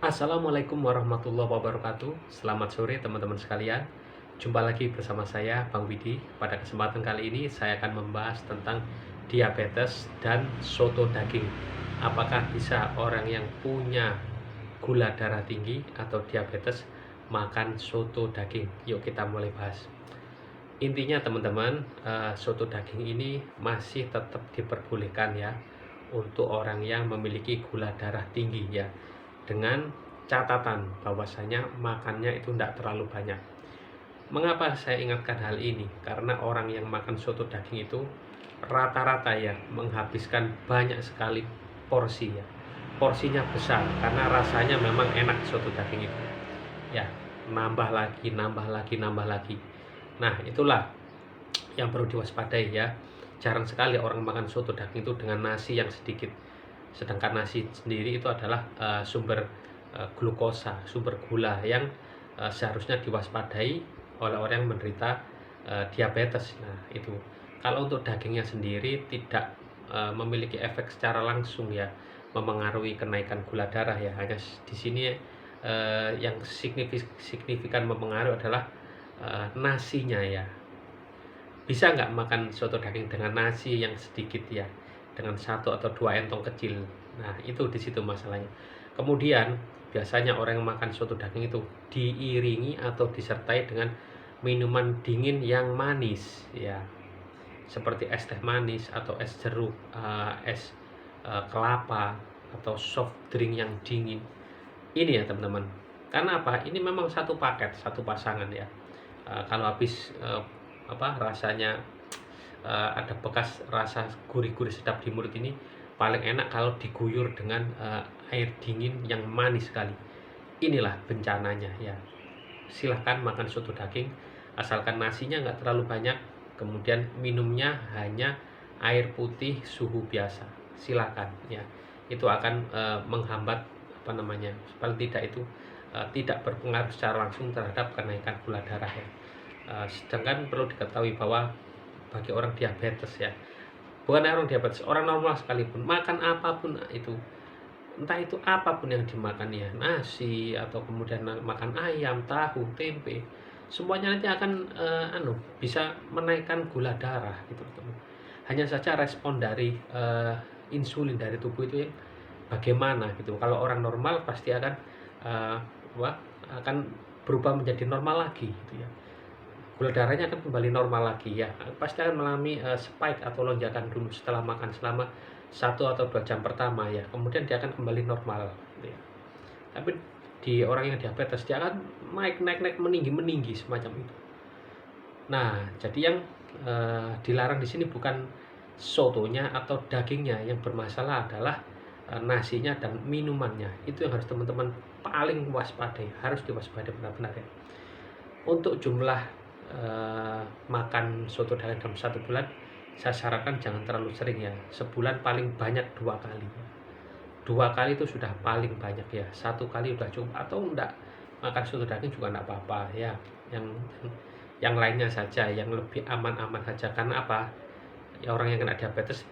Assalamualaikum warahmatullahi wabarakatuh. Selamat sore teman-teman sekalian. Jumpa lagi bersama saya Bang Widi. Pada kesempatan kali ini saya akan membahas tentang diabetes dan soto daging. Apakah bisa orang yang punya gula darah tinggi atau diabetes makan soto daging? Yuk kita mulai bahas. Intinya teman-teman, soto daging ini masih tetap diperbolehkan ya untuk orang yang memiliki gula darah tinggi ya, dengan catatan bahwasanya makannya itu tidak terlalu banyak. Mengapa saya ingatkan hal ini? Karena orang yang makan soto daging itu rata-rata ya menghabiskan banyak sekali porsi ya. Porsinya besar karena rasanya memang enak soto daging itu. Ya, nambah lagi, nambah lagi, nambah lagi. Nah, itulah yang perlu diwaspadai ya. Jarang sekali orang makan soto daging itu dengan nasi yang sedikit. Sedangkan nasi sendiri itu adalah sumber glukosa, sumber gula yang seharusnya diwaspadai oleh orang yang menderita diabetes. Nah, itu. Kalau untuk dagingnya sendiri tidak memiliki efek secara langsung ya, memengaruhi kenaikan gula darah ya. Hanya di sini yang signifikan mempengaruhi adalah nasinya ya. Bisa nggak makan soto daging dengan nasi yang sedikit ya, dengan satu atau dua entong kecil. Nah, itu di situ masalahnya. Kemudian biasanya orang yang makan soto daging itu diiringi atau disertai dengan minuman dingin yang manis ya, seperti es teh manis atau es jeruk, es kelapa atau soft drink yang dingin. Ini ya teman-teman. Karena apa? Ini memang satu paket, satu pasangan ya. Kalau habis rasanya ada bekas rasa gurih-gurih sedap di mulut ini, paling enak kalau diguyur dengan air dingin yang manis sekali. Inilah bencananya ya. Silahkan makan soto daging asalkan nasinya nggak terlalu banyak, kemudian minumnya hanya air putih suhu biasa. Silakan ya. Itu akan menghambat paling tidak itu tidak berpengaruh secara langsung terhadap kenaikan gula darah ya. Sedangkan perlu diketahui bahwa bagi orang diabetes ya, bukan orang diabetes, orang normal sekalipun makan apapun itu, entah itu apapun yang dimakan ya, nasi atau kemudian makan ayam, tahu, tempe, semuanya nanti akan bisa menaikkan gula darah gitu teman. Hanya saja respon dari insulin dari tubuh itu yang bagaimana gitu. Kalau orang normal pasti akan uh, akan berubah menjadi normal lagi gitu ya, gula darahnya akan kembali normal lagi ya, pasti akan mengalami spike atau lonjakan dulu setelah makan selama 1 atau 2 jam pertama ya, kemudian dia akan kembali normal gitu ya. Tapi di orang yang diabetes dia akan naik meninggi semacam itu. Nah, jadi yang dilarang di sini bukan sotonya atau dagingnya, yang bermasalah adalah nasinya dan minumannya. Itu yang harus teman-teman paling waspadai, harus diwaspadai benar-benar ya. Untuk jumlah makan soto daging dalam 1 bulan, saya sarankan jangan terlalu sering ya. Sebulan paling banyak 2 kali. 2 kali itu sudah paling banyak ya. 1 kali udah cukup, atau enggak makan soto daging juga enggak apa-apa ya. Yang lainnya saja, yang lebih aman-aman saja. Karena apa? Ya, orang yang kena diabetes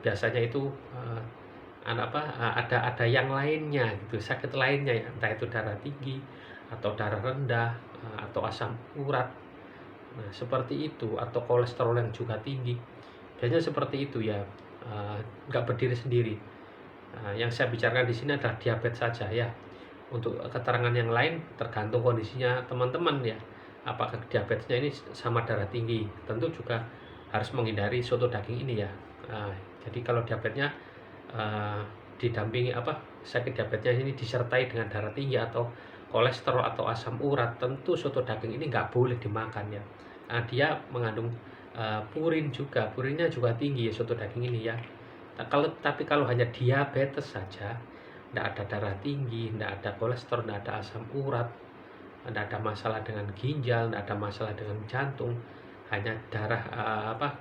biasanya itu ada yang lainnya gitu, sakit lainnya ya, entah itu darah tinggi atau darah rendah atau asam urat. Nah, seperti itu, atau kolesterol yang juga tinggi. Biasanya seperti itu ya, nggak berdiri sendiri. Nah, yang saya bicarakan di sini adalah diabetes saja ya. Untuk keterangan yang lain tergantung kondisinya teman-teman ya. Apakah diabetesnya ini sama darah tinggi? Tentu juga harus menghindari soto daging ini ya. Nah, jadi kalau diabetesnya didampingi sakit diabetesnya ini disertai dengan darah tinggi atau kolesterol atau asam urat, tentu soto daging ini nggak boleh dimakan ya. Nah, dia mengandung purin juga, purinnya juga tinggi ya soto daging ini ya. Nah, tapi kalau hanya diabetes saja, tidak ada darah tinggi, tidak ada kolesterol, tidak ada asam urat, tidak ada masalah dengan ginjal, tidak ada masalah dengan jantung, hanya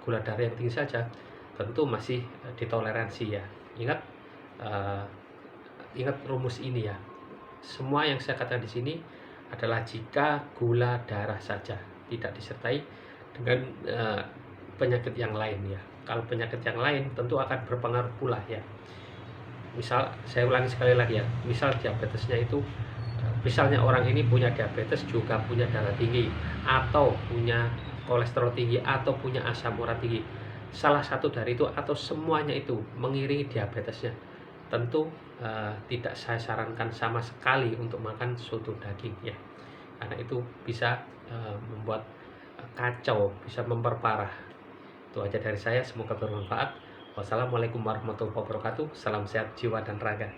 gula darah yang tinggi saja, tentu masih ditoleransi ya. uh, Ingat rumus ini ya. Semua yang saya katakan di sini adalah jika gula darah saja, tidak disertai dengan penyakit yang lain ya. Kalau penyakit yang lain tentu akan berpengaruh pula ya. misal saya ulangi sekali lagi ya, misal diabetesnya itu misalnya orang ini punya diabetes juga punya darah tinggi atau punya kolesterol tinggi atau punya asam urat tinggi, salah satu dari itu atau semuanya itu mengiringi diabetesnya, tentu tidak saya sarankan sama sekali untuk makan soto daging ya, karena itu bisa membuat kacau, bisa memperparah. Itu aja dari saya, semoga bermanfaat. Wassalamualaikum warahmatullahi wabarakatuh. Salam sehat jiwa dan raga.